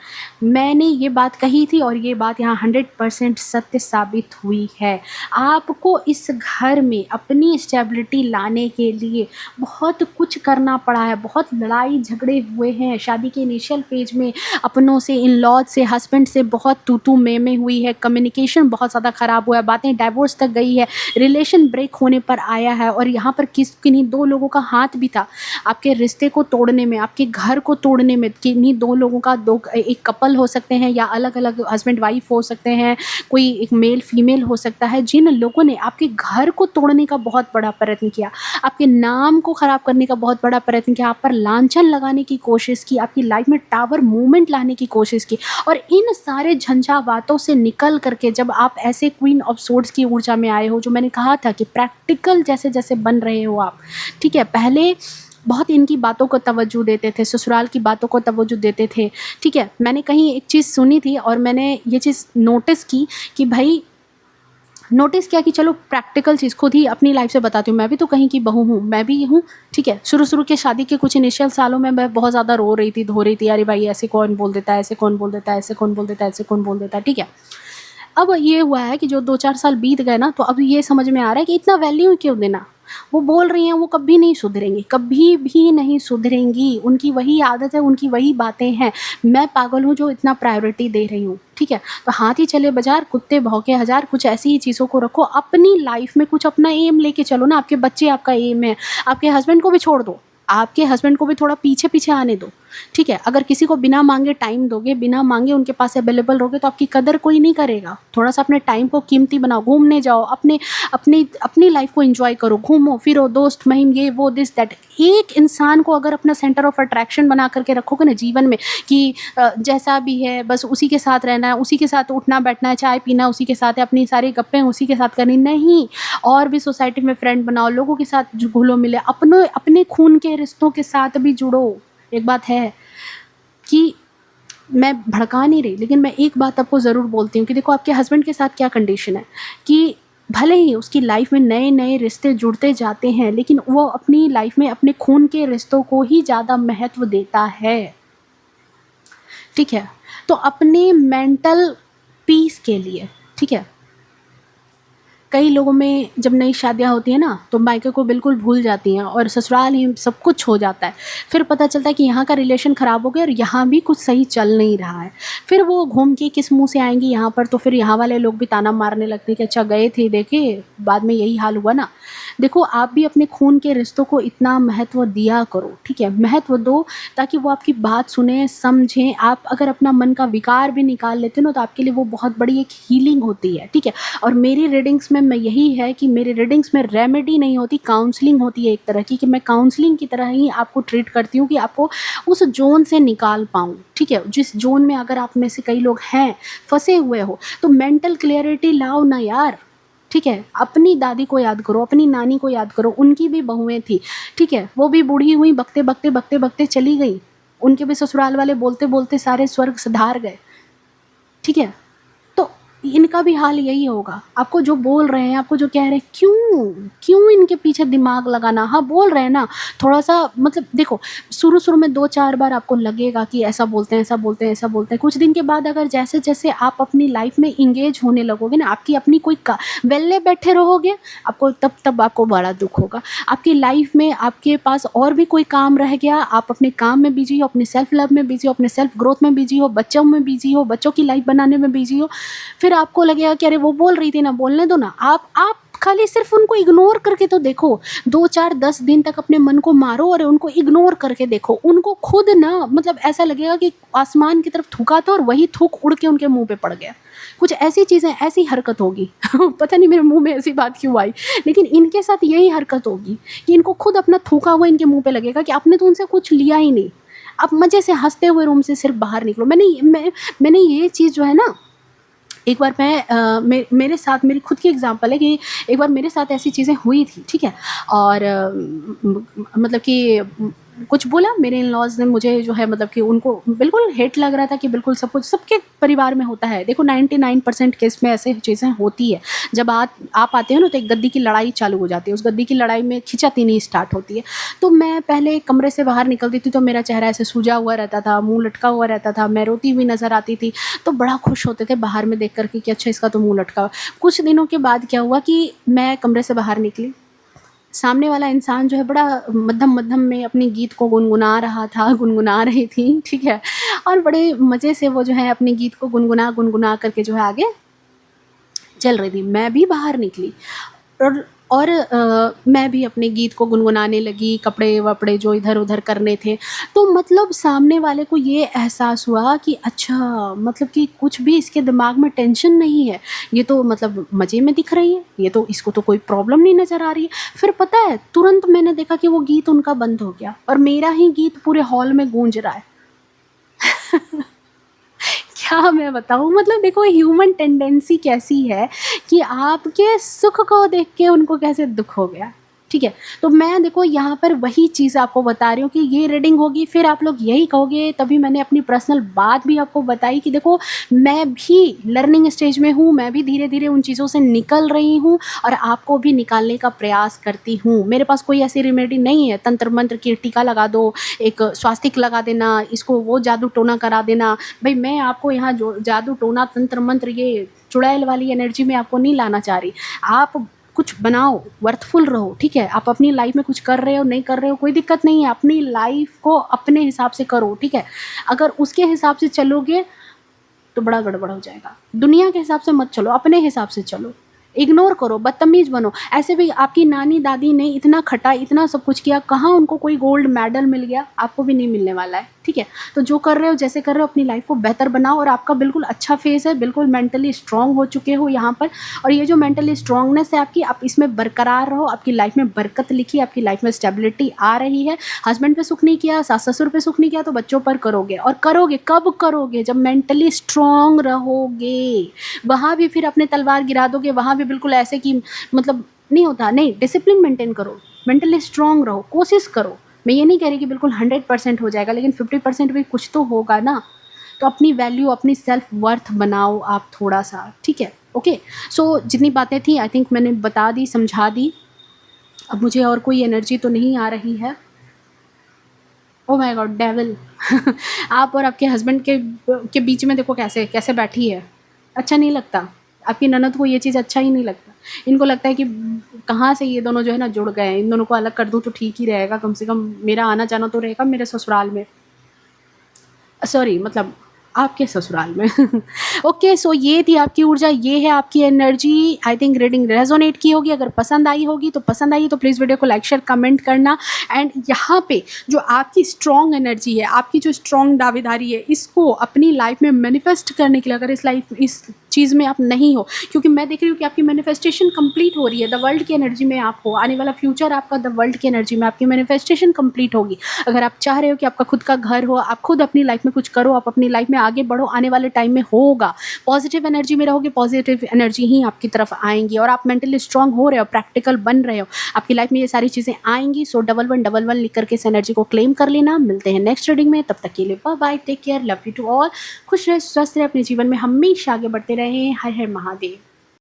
Speaker 1: मैंने ये बात कही थी और ये बात यहाँ 100% सत्य साबित हुई है। आपको इस घर में अपनी स्टेबिलिटी लाने के लिए बहुत कुछ करना पड़ा है, बहुत लड़ाई झगड़े हुए हैं शादी के इनिशियल फेज में। अपनों से, इन लॉज से, हस्बैंड से बहुत तू में हुई है। कम्युनिकेशन बहुत ज़्यादा ख़राब हुआ है, बातें डाइवोर्स तक गई है, रिलेशन ब्रेक होने पर आया है। और यहाँ पर किन्हीं 2 लोगों का हाथ भी था आपके रिश्ते को तोड़ने में, आपके घर को तोड़ने में। किन्हीं 2 लोगों का, एक कपल हो सकते हैं या अलग अलग हस्बैंड वाइफ हो सकते हैं, कोई एक मेल फीमेल हो सकता है, जिन लोगों ने आपके घर को तोड़ने का बहुत बड़ा प्रयत्न किया, आपके नाम को ख़राब करने का बहुत बड़ा प्रयत्न किया, आप पर लांछन लगाने की कोशिश की, आपकी लाइफ में टावर मूवमेंट लाने की कोशिश की। और इन सारे झंझावातों से निकल करके जब आप ऐसे क्वीन ऑफ सोर्ड्स की ऊर्जा में आए हो, जो मैंने कहा था कि प्रैक्टिकल जैसे जैसे बन रहे हो आप, ठीक है, पहले बहुत इनकी बातों को तवज्जो देते थे, ससुराल की बातों को तवज्जो देते थे, ठीक है। मैंने कहीं एक चीज़ सुनी थी और मैंने ये चीज़ नोटिस की कि भाई, नोटिस किया कि चलो प्रैक्टिकल चीज़ खुद ही अपनी लाइफ से बताती हूँ। मैं भी तो कहीं की बहू हूँ, मैं भी हूँ, ठीक है। शुरू के शादी के कुछ इनिशियल सालों में मैं बहुत ज़्यादा रो रही थी, धो रही थी, अरे भाई ऐसे कौन बोल देता है, ऐसे कौन बोल देता है, ऐसे कौन बोल देता है, ऐसे कौन बोल देता है, ठीक है। अब ये हुआ है कि जो 2-4 साल बीत गए ना, तो अब ये समझ में आ रहा है कि इतना वैल्यू क्यों देना। वो बोल रही हैं, वो कभी नहीं सुधरेंगी, कभी भी नहीं सुधरेंगी। उनकी वही आदत है, उनकी वही बातें हैं। मैं पागल हूँ जो इतना प्रायोरिटी दे रही हूँ, ठीक है। तो हाथी चले बाजार, कुत्ते भौंके हज़ार, कुछ ऐसी ही चीज़ों को रखो अपनी लाइफ में। कुछ अपना एम लेके चलो ना। आपके बच्चे आपका एम है, आपके हस्बैंड को भी छोड़ दो, आपके हस्बैंड को भी थोड़ा पीछे पीछे आने दो, ठीक है। अगर किसी को बिना मांगे टाइम दोगे, बिना मांगे उनके पास अवेलेबल रहोगे, तो आपकी कदर कोई नहीं करेगा। थोड़ा सा अपने टाइम को कीमती बनाओ, घूमने जाओ, अपनी लाइफ को एंजॉय करो, घूमो फिरो, दोस्त महिम, ये वो दिस दैट। एक इंसान को अगर अपना सेंटर ऑफ अट्रैक्शन बना करके रखोगे ना जीवन में कि जैसा भी है बस उसी के साथ रहना है, उसी के साथ उठना बैठना है, चाय पीना उसी के साथ है, अपनी सारी गप्पें उसी के साथ करनी, नहीं। और भी सोसाइटी में फ्रेंड बनाओ, लोगों के साथ घुलो मिले, अपने खून के रिश्तों के साथ भी जुड़ो। एक बात है कि मैं भड़का नहीं रही, लेकिन मैं एक बात आपको ज़रूर बोलती हूँ कि देखो आपके हस्बैंड के साथ क्या कंडीशन है कि भले ही उसकी लाइफ में नए नए रिश्ते जुड़ते जाते हैं, लेकिन वो अपनी लाइफ में अपने खून के रिश्तों को ही ज़्यादा महत्व देता है, ठीक है। तो अपने मेंटल पीस के लिए, ठीक है, कई लोगों में जब नई शादियां होती हैं ना तो मायके को बिल्कुल भूल जाती हैं और ससुराल ही सब कुछ हो जाता है। फिर पता चलता है कि यहाँ का रिलेशन ख़राब हो गया और यहाँ भी कुछ सही चल नहीं रहा है। फिर वो घूम के किस मुंह से आएंगी यहाँ पर, तो फिर यहाँ वाले लोग भी ताना मारने लगते हैं कि अच्छा गए थे, देखे बाद में यही हाल हुआ ना। देखो आप भी अपने खून के रिश्तों को इतना महत्व दिया करो, ठीक है, महत्व दो ताकि वो आपकी बात सुने, समझें। आप अगर अपना मन का विकार भी निकाल लेते हो ना, तो आपके लिए वो बहुत बड़ी एक हीलिंग होती है, ठीक है। और मेरी रीडिंग्स में मैं यही है कि मेरी रीडिंग्स में रेमेडी नहीं होती, काउंसलिंग होती है एक तरह की, कि मैं काउंसलिंग की तरह ही आपको ट्रीट करती हूँ कि आपको उस जोन से निकाल पाऊँ, ठीक है। जिस जोन में अगर आप में से कई लोग हैं, फंसे हुए हो, तो मेंटल क्लियरिटी लाओ ना यार, ठीक है। अपनी दादी को याद करो, अपनी नानी को याद करो, उनकी भी बहुएं थी, ठीक है, वो भी बूढ़ी हुई, बकते बकते बकते बकते चली गई, उनके भी ससुराल वाले बोलते बोलते सारे स्वर्ग सिधार गए, ठीक है। तो इनका भी हाल यही होगा। आपको जो बोल रहे हैं, आपको जो कह रहे हैं, क्यों इनके पीछे दिमाग लगाना। हाँ बोल रहे हैं ना, थोड़ा सा मतलब देखो, शुरू शुरू में 2-4 बार आपको लगेगा कि ऐसा बोलते हैं, ऐसा बोलते हैं, ऐसा बोलते हैं। कुछ दिन के बाद अगर जैसे जैसे आप अपनी लाइफ में इंगेज होने लगोगे ना, आपकी अपनी कोई वेल्ले बैठे रहोगे, आपको तब आपको बड़ा दुख होगा। आपकी लाइफ में आपके पास और भी कोई काम रह गया, आप अपने काम में बिजी हो, अपने सेल्फ लव में बिजी हो, अपने सेल्फ ग्रोथ में बिजी हो, बच्चों में बिजी हो, बच्चों की लाइफ बनाने में बिजी हो, फिर आपको लगेगा कि अरे वो बोल रही थी ना, बोलने दो ना। आप खाली सिर्फ उनको इग्नोर करके तो देखो, 2-4-10 दिन तक अपने मन को मारो और उनको इग्नोर करके देखो। उनको खुद ना मतलब ऐसा लगेगा कि आसमान की तरफ थूका था और वही थूक उड़ के उनके मुंह पे पड़ गया। कुछ ऐसी चीज़ें, ऐसी हरकत होगी पता नहीं मेरे मुंह में ऐसी बात क्यों आई, लेकिन इनके साथ यही हरकत होगी कि इनको खुद अपना थूका हुआ इनके मुंह पे लगेगा कि आपने तो उनसे कुछ लिया ही नहीं। आप मज़े से हंसते हुए रूम से सिर्फ बाहर निकलो। मैंने ये चीज़ जो है ना, एक बार मेरे साथ, मेरी खुद की एग्जांपल है कि एक बार मेरे साथ ऐसी चीज़ें हुई थी, ठीक है। और मतलब कि कुछ बोला मेरे इन-लॉज़ ने मुझे, जो है मतलब कि उनको बिल्कुल हेट लग रहा था कि बिल्कुल सब कुछ सबके परिवार में होता है। देखो 99% केस में ऐसे चीज़ें होती है। जब आप आते हो ना, तो एक गद्दी की लड़ाई चालू हो जाती है। उस गद्दी की लड़ाई में खींचातानी स्टार्ट होती है। तो मैं पहले कमरे से बाहर निकलती थी तो मेरा चेहरा ऐसे सूजा हुआ रहता था, मुँह लटका हुआ रहता था, मैं रोती हुई नज़र आती थी। तो बड़ा खुश होते थे बाहर में देख कर के कि अच्छा इसका तो मुँह लटका हुआ। कुछ दिनों के बाद क्या हुआ कि मैं कमरे से बाहर निकली, सामने वाला इंसान जो है बड़ा मद्धम-मद्धम में अपने गीत को गुनगुना रहा था, गुनगुना रही थी, ठीक है? और बड़े मज़े से वो जो है अपने गीत को गुनगुना करके जो है आगे चल रही थी। मैं भी बाहर निकली और मैं भी अपने गीत को गुनगुनाने लगी, कपड़े-वपड़े जो इधर-उधर करने थे। तो मतलब सामने वाले को ये एहसास हुआ कि अच्छा, मतलब कि कुछ भी इसके दिमाग में टेंशन नहीं है। ये तो मतलब मज़े में दिख रही है, ये तो इसको तो कोई प्रॉब्लम नहीं नज़र आ रही है। फिर पता है, तुरंत मैंने देखा कि वो गीत उनका बंद हो गया और मेरा ही गीत पूरे हॉल में गूंज रहा है। क्या मैं बताऊँ, मतलब देखो ह्यूमन टेंडेंसी कैसी है कि आपके सुख को देख के उनको कैसे दुःख हो गया, ठीक है? तो मैं देखो यहाँ पर वही चीज़ आपको बता रही हूँ कि ये रीडिंग होगी, फिर आप लोग यही कहोगे, तभी मैंने अपनी पर्सनल बात भी आपको बताई कि देखो मैं भी लर्निंग स्टेज में हूँ, मैं भी धीरे-धीरे उन चीज़ों से निकल रही हूँ और आपको भी निकालने का प्रयास करती हूँ। मेरे पास कोई ऐसी रेमेडी नहीं है, तंत्र-मंत्र की टीका लगा दो, एक स्वास्तिक लगा देना, इसको वो जादू टोना करा देना। भई मैं आपको यहाँ जो जादू टोना तंत्र मंत्र ये चुड़ैल वाली एनर्जी में आपको नहीं लाना चाह रही। आप कुछ बनाओ, वर्थफुल रहो, ठीक है? आप अपनी लाइफ में कुछ कर रहे हो, नहीं कर रहे हो, कोई दिक्कत नहीं है। अपनी लाइफ को अपने हिसाब से करो, ठीक है? अगर उसके हिसाब से चलोगे तो बड़ा गड़बड़ हो जाएगा। दुनिया के हिसाब से मत चलो, अपने हिसाब से चलो। इग्नोर करो, बदतमीज़ बनो। ऐसे भी आपकी नानी-दादी ने इतना खटा, इतना सब कुछ किया, कहाँ उनको कोई गोल्ड मेडल मिल गया? आपको भी नहीं मिलने वाला है, ठीक है? तो जो कर रहे हो, जैसे कर रहे हो, अपनी लाइफ़ को बेहतर बनाओ और आपका बिल्कुल अच्छा फ़ेज़ है, बिल्कुल मेंटली स्ट्रॉन्ग हो चुके हो यहाँ पर। और ये जो मेंटली स्ट्रॉन्गनेस है आपकी, आप इसमें बरकरार रहो, आपकी लाइफ़ में बरकत लिखी, आपकी लाइफ़ में स्टेबिलिटी आ रही है। हस्बैंड पे सुख नहीं किया, सास-ससुर पे सुख नहीं किया, तो बच्चों पर करोगे और करोगे कब करोगे? जब मेंटली स्ट्रॉन्ग रहोगे। वहाँ भी फिर अपने तलवार गिरा दोगे, वहाँ भी बिल्कुल ऐसे कि मतलब नहीं होता, नहीं, डिसिप्लिन मेंटेन करो, मेंटली स्ट्रॉन्ग रहो, कोशिश करो। मैं ये नहीं कह रही कि बिल्कुल 100% हो जाएगा, लेकिन 50% भी कुछ तो होगा ना। तो अपनी वैल्यू, अपनी सेल्फ वर्थ बनाओ आप थोड़ा-सा, ठीक है? ओके, सो जितनी बातें थी आई थिंक मैंने बता दी, समझा दी। अब मुझे और कोई एनर्जी तो नहीं आ रही है। ओह माय गॉड, डेविल आप और आपके हस्बैंड के बीच में देखो कैसे कैसे बैठी है। अच्छा नहीं लगता। आपकी ननद को ये चीज़ अच्छा ही नहीं लगता। इनको लगता है कि कहाँ से ये दोनों जो है ना जुड़ गए हैं, इन दोनों को अलग कर दूँ तो ठीक ही रहेगा, कम से कम मेरा आना-जाना तो रहेगा मेरे ससुराल में। सॉरी, मतलब आपके ससुराल में। ओके, सो ये थी आपकी ऊर्जा, ये है आपकी energy. I think reading resonate की होगी। अगर पसंद आई होगी तो पसंद आई तो प्लीज़ वीडियो को लाइक शेयर कमेंट करना। एंड यहाँ पे जो आपकी स्ट्रॉन्ग एनर्जी है, आपकी जो स्ट्रॉन्ग दावेदारी है, इसको अपनी लाइफ में मैनिफेस्ट करने के लिए अगर इस चीज़ में आप नहीं हो, क्योंकि मैं देख रही हूँ कि आपकी मैनिफेस्टेशन कंप्लीट हो रही है, द वर्ल्ड की एनर्जी में आप हो, आने वाला फ्यूचर आपका द वर्ल्ड की एनर्जी में, आपकी मैनिफेस्टेशन कंप्लीट होगी। अगर आप चाह रहे हो कि आपका खुद का घर हो, आप खुद अपनी लाइफ में कुछ करो, आप अपनी लाइफ में आगे बढ़ो, आने वाले टाइम में होगा। पॉजिटिव एनर्जी में रहोगे, पॉजिटिव एनर्जी ही आपकी तरफ आएंगी और आप मेंटली स्ट्रांग हो रहे हो, प्रैक्टिकल बन रहे हो, आपकी लाइफ में ये सारी चीज़ें आएंगी। सो 1111 लिख करके इस एनर्जी को क्लेम कर लेना। मिलते हैं नेक्स्ट रीडिंग में, तब तक के लिए bye bye, take care, love you to all. खुश रहे, स्वस्थ रहे, अपने जीवन में हमेशा आगे बढ़ते रहें। हर हर महादेव।